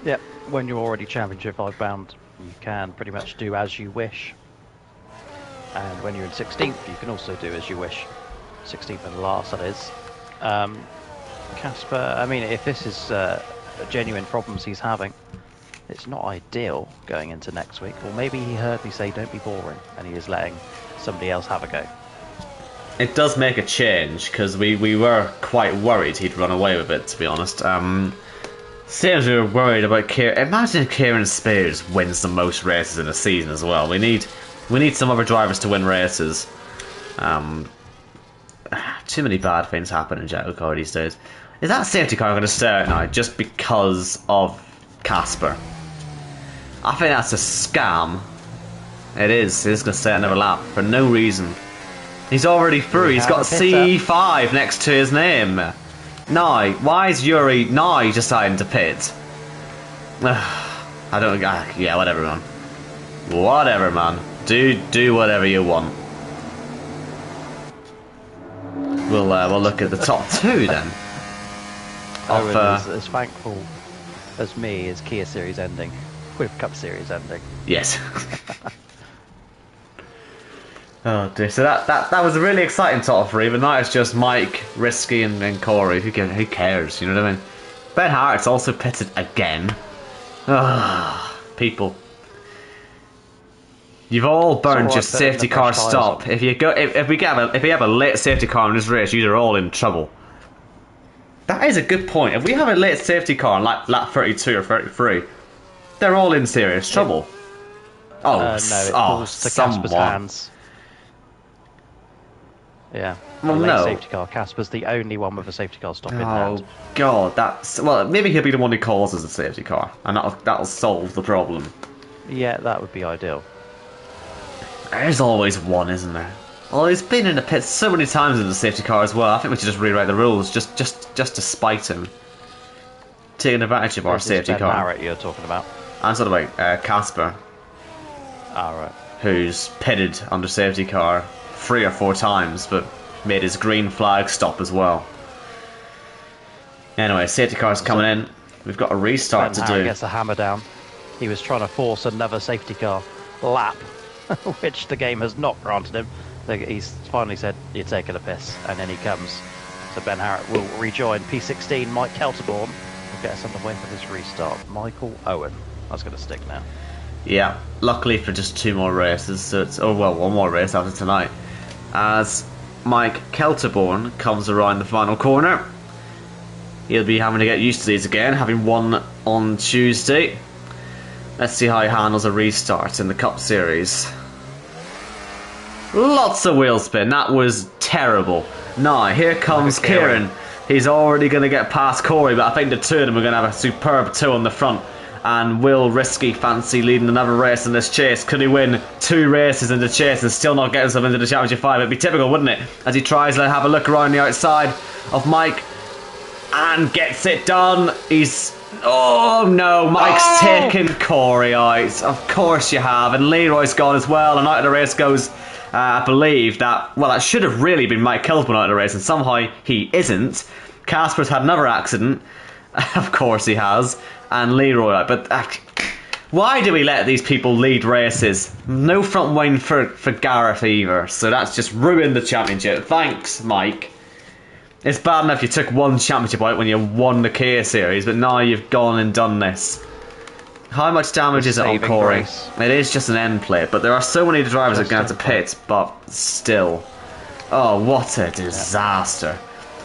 Yep, when you're already championship 5 bound, you can pretty much do as you wish. And when you're in 16th, you can also do as you wish. 16th and last, that is. Casper, I mean, if this is genuine problems he's having, it's not ideal going into next week. Or maybe he heard me say don't be boring, and he is letting somebody else have a go. It does make a change, because we were quite worried he'd run away with it, to be honest. Same as we were worried about Kieran. Imagine if Kieran Spears wins the most races in a season as well. We need some other drivers to win races. Too many bad things happen in JACKOCAR these days. Is that safety car going to stay out now just because of Casper? I think that's a scam. It is. It's going to stay out another lap for no reason. He's already through. He's got C5 next to his name. No, why is Yuri now deciding to pit? I don't. Yeah, whatever, man. Whatever, man. Do whatever you want. We'll look at the top 2 then. Owen is as thankful as me is Kia Series ending, with Cup Series ending. Yes. Oh dear. So that was a really exciting top 3, but now it's just Mike, Risky, and Corey. Who cares? You know what I mean? Ben Hart's also pitted again. People. You've all burned your safety car stop. If you have a late safety car in this race, you're all in trouble. That is a good point. If we have a late safety car on lap 32 or 33, they're all in serious trouble. No, it falls to Casper's hands. Yeah. Well, late no. Safety car. Casper's the only one with a safety car stop in hand. Oh God, well. Maybe he'll be the one who causes a safety car, and that'll solve the problem. Yeah, that would be ideal. There's always one, isn't there? Well, he's been in the pits so many times in the safety car as well. I think we should just rewrite the rules, just to spite him, taking advantage of our safety Ben car. Barrett you're talking about. I'm sort of like Casper, Right. who's pitted under safety car 3 or 4 times, but made his green flag stop as well. Anyway, safety car's coming in. We've got a restart to do. Gets a hammer down. He was trying to force another safety car lap, which the game has not granted him. He's finally said, you're taking a piss, and then he comes. So Ben Harrett will rejoin P16. Mike Kelterborn will get us underway for this restart. Michael Owen. That's going to stick now. Yeah, luckily for just 2 more races, so it's, one more race after tonight. As Mike Kelterborn comes around the final corner, he'll be having to get used to these again, having won on Tuesday. Let's see how he handles a restart in the Cup Series. Lots of wheel spin, that was terrible. Now, here comes Kieran. He's already going to get past Corey, but I think the 2 of them are going to have a superb 2 on the front. And will Risky fancy leading another race in this chase? Could he win 2 races in the chase and still not get himself into the Championship 5? It'd be typical, wouldn't it? As he tries to have a look around the outside of Mike and gets it done. He's... Oh no, Mike's taken Corey out. Of course you have. And Leroy's gone as well. And out of the race goes... I believe that, well, that should have really been Mike Kelterborn out of the race, and somehow he isn't. Casper's had another accident. Of course he has. And Leroy out. But why do we let these people lead races? No front wing for Gareth either. So that's just ruined the championship. Thanks, Mike. It's bad enough you took 1 championship out when you won the Kia Series, but now you've gone and done this. How much damage is it on Corey? Grace. It is just an end plate, but there are so many drivers that are going to have to pit, but still. Oh, what a disaster.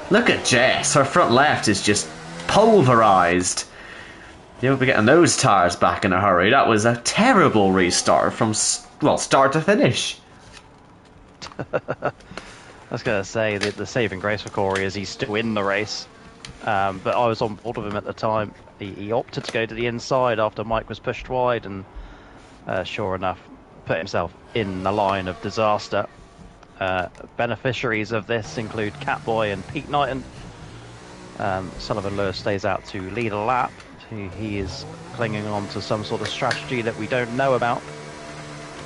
Look at Jess. Her front left is just pulverised. You'll be getting those tyres back in a hurry. That was a terrible restart from, well, start to finish. I was going to say that the saving grace for Corey is he's still in the race. But I was on board with him at the time. He opted to go to the inside after Mike was pushed wide, and sure enough, put himself in the line of disaster. Beneficiaries of this include Catboy and Pete Knighton. Sullivan Lewis stays out to lead a lap. He is clinging on to some sort of strategy that we don't know about.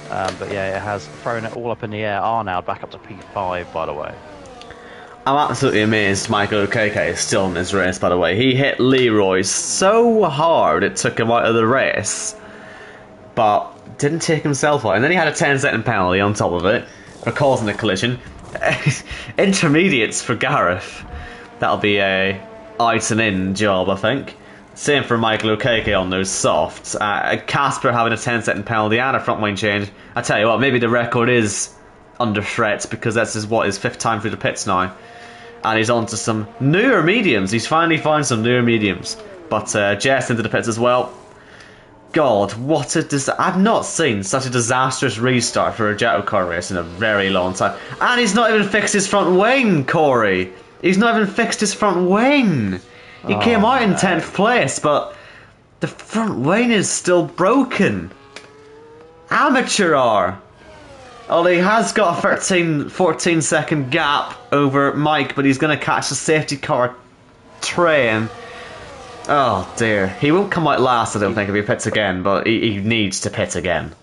But yeah, it has thrown it all up in the air. Arnaud back up to P5, by the way. I'm absolutely amazed Michael O'Keke is still in this race, by the way. He hit Leroy so hard it took him out of the race, but didn't take himself out. And then he had a 10-second penalty on top of it for causing the collision. Intermediates for Gareth. That'll be a out and in job, I think. Same for Michael O'Keke on those softs. Casper having a 10-second penalty and a front wing change. I tell you what, maybe the record is under threat because that's his 5th time through the pits now. And he's on to some newer mediums. He's finally found some newer mediums. But Jess into the pits as well. God, what a I've not seen such a disastrous restart for a JACKOCAR race in a very long time. And he's not even fixed his front wing, Corey. He's not even fixed his front wing. He came out in 10th place, but the front wing is still broken. Amateur hour. Although he has got a 14 second gap over Mike, but he's going to catch the safety car train. Oh dear. He won't come out last, I don't think, if he pits again, but he needs to pit again.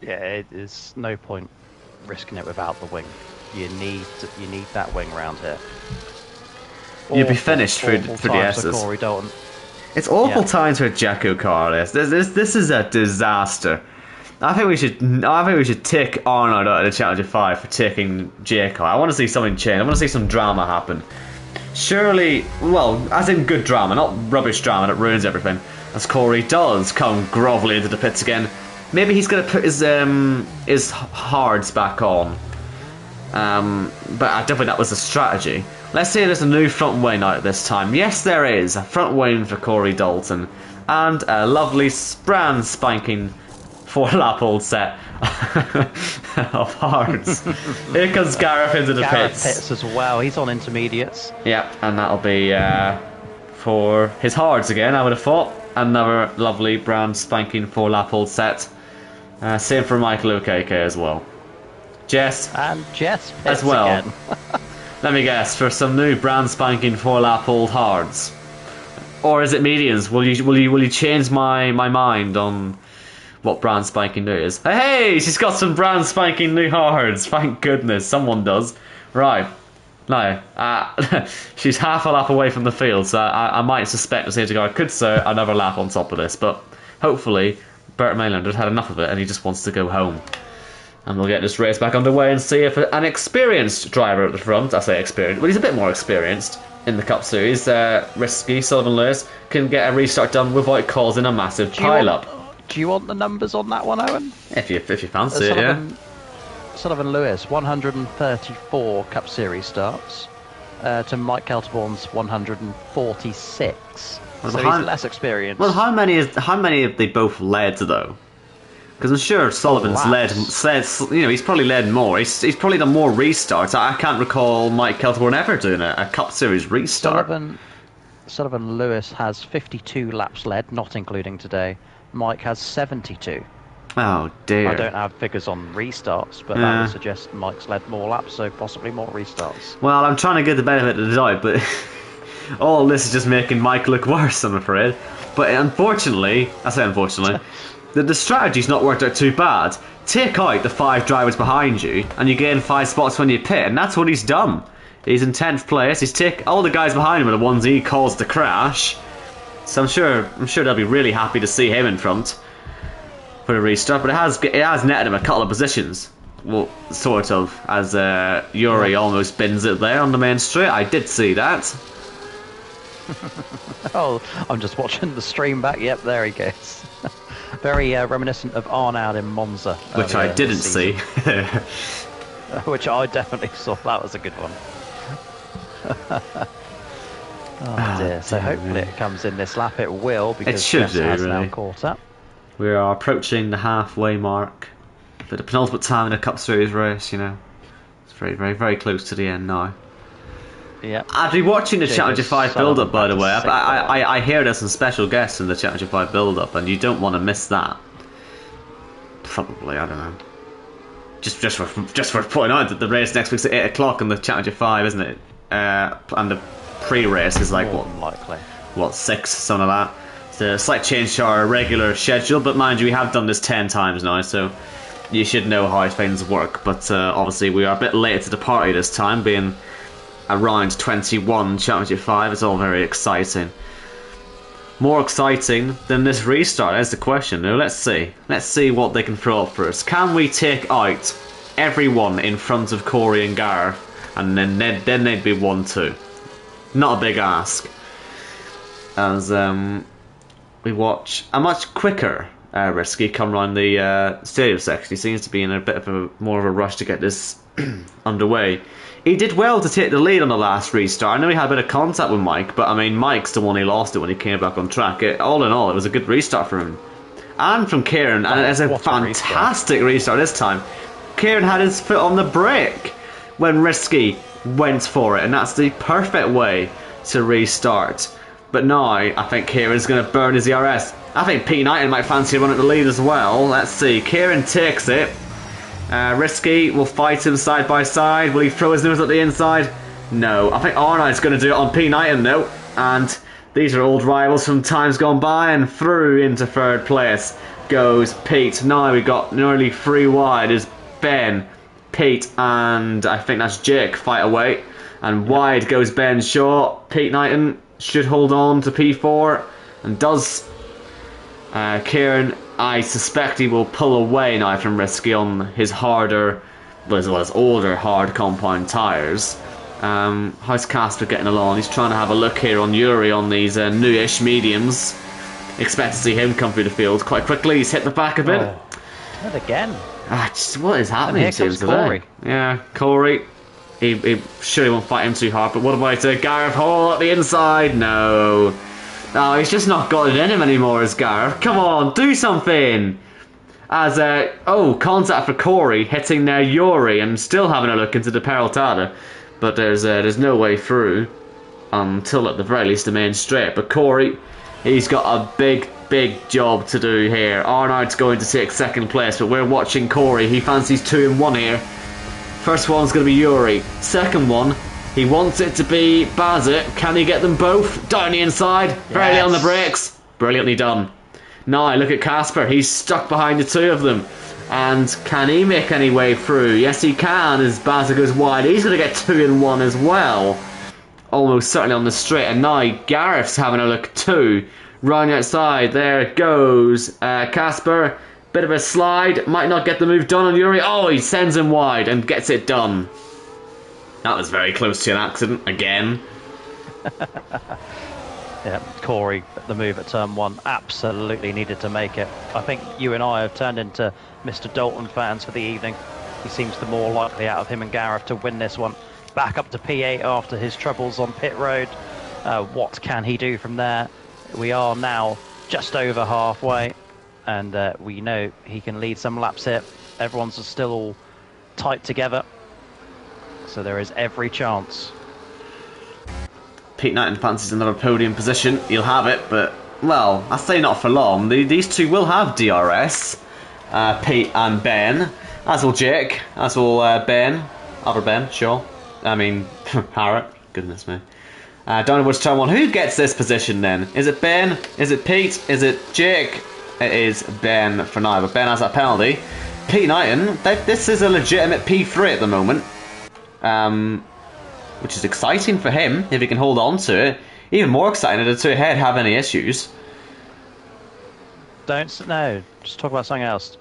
Yeah, there's no point risking it without the wing. You need that wing round here. You'd be finished for the S's. Corey Dalton. It's awful times for a JACKOCAR. This is a disaster. I think we should take Arnaud out of the Challenger 5 for taking JACKOCAR. I want to see something change. I want to see some drama happen. Surely, well, as in good drama, not rubbish drama that ruins everything. As Corey does come grovelling into the pits again. Maybe he's going to put his hards back on. But I don't think that was the strategy. Let's see if there's a new front wing out this time. Yes, there is. A front wing for Corey Dalton. And a lovely brand spanking 4-lap old set of hards. Here comes Gareth into the pits. Pits as well. He's on intermediates. Yeah, and that'll be for his hards again, I would have thought. Another lovely brand spanking 4-lap old set. Same for Michael O'Keke as well. Jess. And Jess pits as well. Again. Let me guess, for some new brand spanking 4-lap old hards. Or is it medians? Will you change my mind on what brand spanking new is? Hey, she's got some brand spanking new hards. Thank goodness, someone does. Right. No, she's half a lap away from the field, so I might suspect the safety car could serve another lap on top of this, but hopefully Bert Mayland has had enough of it and he just wants to go home. And we'll get this race back underway and see if an experienced driver at the front, I say experienced, but he's a bit more experienced in the Cup Series, Risky, Sullivan Lewis, can get a restart done without causing a massive pile-up. Do you want the numbers on that one, Owen? If you fancy it, yeah. Sullivan Lewis, 134 Cup Series starts, to Mike Kelterborn's 146. So he's less experienced. Well, how many have they both led, though? Because I'm sure Sullivan's led, he's probably led more. He's probably done more restarts. I can't recall Mike Kelterborn ever doing a Cup Series restart. Sullivan Lewis has 52 laps led, not including today. Mike has 72. Oh dear. I don't have figures on restarts, but that would suggest Mike's led more laps, so possibly more restarts. Well, I'm trying to get the benefit of the doubt, but all this is just making Mike look worse, I'm afraid. But unfortunately, the strategy's not worked out too bad. Take out the 5 drivers behind you, and you gain 5 spots when you pit, and that's what he's done. He's in 10th place. He's all the guys behind him are the ones he caused the crash. So I'm sure they'll be really happy to see him in front for a restart. But it has netted him a couple of positions. Well, sort of, as Yuri almost bins it there on the main straight. I did see that. Oh, I'm just watching the stream back. Yep, there he goes. Very reminiscent of Arnaud in Monza. Which I didn't see. Which I definitely saw. That was a good one. Oh dear. So hopefully it comes in this lap. It will, because should Jess do, has really. now caught up. We are approaching the halfway mark for the penultimate time in a Cup Series race, you know. It's very, very, very close to the end now. Yep. I've been watching the Challenger 5 build-up, by the way. I hear there's some special guests in the Challenger 5 build-up, and you don't want to miss that. Probably, I don't know. Just for pointing out that the race next week's at 8 o'clock in the Challenger 5, isn't it? And the pre-race is like, More than likely. what, 6, something like that. It's a slight change to our regular schedule, but mind you, we have done this 10 times now, so you should know how things work. But obviously we are a bit late to the party this time, being around 21 Championship 5. It's all very exciting. More exciting than this restart, that's the question. Now let's see what they can throw up for us. Can we take out everyone in front of Corey and Gareth, and then they'd be 1-2? Not a big ask, as we watch a much quicker Risky come around the stadium section. He seems to be in a bit of more of a rush to get this underway. He did well to take the lead on the last restart. I know he had a bit of contact with Mike, but I mean, Mike's the one who lost it when he came back on track. All in all, it was a good restart for him. And from Kieran, and it's a fantastic restart this time. Kieran had his foot on the brake when Risky went for it, and that's the perfect way to restart. But now, I think Kieran's going to burn his ERS. I think Pete Knighton might fancy running the lead as well. Let's see. Kieran takes it. Risky will fight him side by side. Will he throw his nose at the inside? No. I think Arnold's going to do it on Pete Knighton though. And these are old rivals from times gone by, and through into third place goes Pete. Now we've got nearly 3 wide is Ben, Pete, and I think that's Jake fight away. And wide goes Ben Shaw. Pete Knighton should hold on to P4 and does. Kieran, I suspect he will pull away now from Risky on his harder, as well as older hard compound tyres. How's Casper getting along? He's trying to have a look here on Yuri on these newish mediums. Expect to see him come through the field quite quickly. He's hit the back a bit. Not again. What is happening to him today? Corey. Yeah, Corey. He surely won't fight him too hard, but what about Gareth Hall at the inside? No. Oh, he's just not got it in him anymore, is Gareth. Come on, do something! As, contact for Corey, hitting there Yuri, and still having a look into the Peraltada. But there's no way through until at the very least the main straight. But Corey, he's got a big job to do here. Arnold's going to take second place, but we're watching Corey. He fancies 2 in 1 here. First one's going to be Yuri. Second one, he wants it to be Bazit. Can he get them both? Down the inside. Yes. Barely on the brakes. Brilliantly done. Now look at Casper. He's stuck behind the 2 of them. And can he make any way through? Yes, he can as Bazit goes wide. He's going to get 2 in 1 as well. Almost certainly on the straight. And now Gareth's having a look too. Round outside. There it goes. Casper. Bit of a slide. Might not get the move done on Yuri. Oh, he sends him wide and gets it done. That was very close to an accident again. Yeah, Corey, the move at turn 1, absolutely needed to make it. I think you and I have turned into Mr. Dalton fans for the evening. He seems the more likely out of him and Gareth to win this one. Back up to P8 after his troubles on pit road. What can he do from there? We are now just over halfway, and we know he can lead some laps here. Everyone's still all tight together, so there is every chance. Pete Knighton fancies another podium position. He'll have it, but, well, I say not for long. These 2 will have DRS, Pete and Ben. As will Jake, as will Ben. Other Ben, sure. I mean, Harriet. Goodness me. Down towards turn 1. Who gets this position then? Is it Ben? Is it Pete? Is it Jake? It is Ben for now, but Ben has that penalty. Pete Knighton, this is a legitimate P3 at the moment. Which is exciting for him, if he can hold on to it. Even more exciting if the 2 ahead have any issues. No, just talk about something else.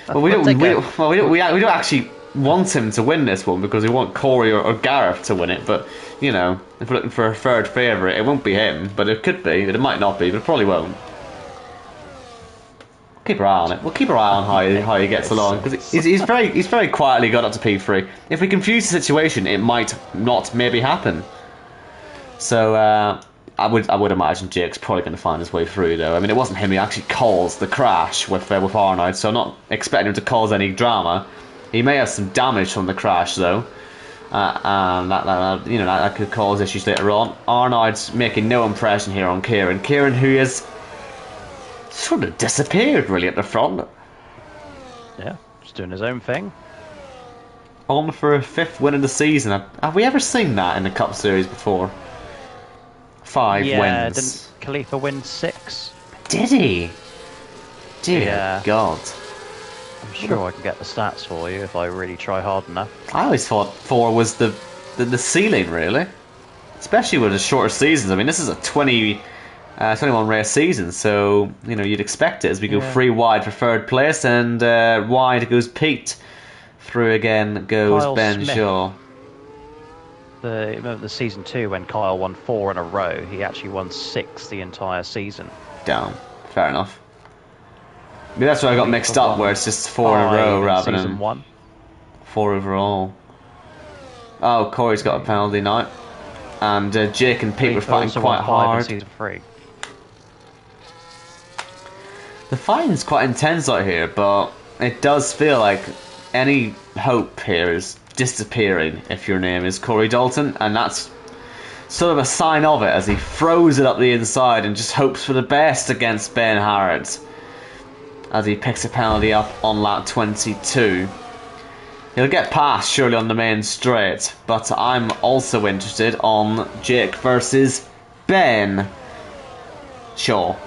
Well, we don't actually want him to win this one, because we want Corey or Gareth to win it, but, you know, if we're looking for a third favourite, it won't be him, but it could be, but it might not be, but it probably won't. Keep our eye on it. We'll keep our eye on how he gets along, because he's very quietly got up to P3. If we confuse the situation, it might not maybe happen. So I would imagine Jake's probably going to find his way through, though. I mean, it wasn't him. He actually caused the crash with Arnold, so I'm not expecting him to cause any drama. He may have some damage from the crash, though. And that could cause issues later on. Arnold's making no impression here on Kieran. Kieran, who is sort of disappeared really at the front. Yeah, just doing his own thing. On for a 5th win of the season. Have we ever seen that in the Cup Series before? 5 yeah, wins. Didn't Khalifa win 6? Did he? Dear Yeah. God. I'm sure I can get the stats for you if I really try hard enough. I always thought 4 was the ceiling, really. Especially with the shorter seasons. I mean, this is a 21 race season, so you'd expect it as we go 3 wide for 3rd place, and wide goes Pete. Through again goes Kyle Ben Smith. Shaw. Remember the season 2 when Kyle won 4 in a row? He actually won 6 the entire season. Down. Fair enough. Maybe that's where I got mixed up, where it's just 4 in a row rather than season 1. 4 overall. Oh, Corey's got a penalty now. And Jake and Pete were fighting quite hard. Season 3. The fighting's quite intense out here, but it does feel like any hope here is disappearing if your name is Corey Dalton, and that's sort of a sign of it as he throws it up the inside and just hopes for the best against Ben Harrods as he picks a penalty up on lap 22. He'll get past surely on the main straight, but I'm also interested on Jake versus Ben Shaw.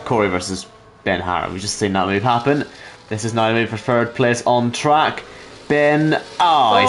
Corey versus Ben Harrod. We've just seen that move happen. This is now a move for 3rd place on track. Ben, he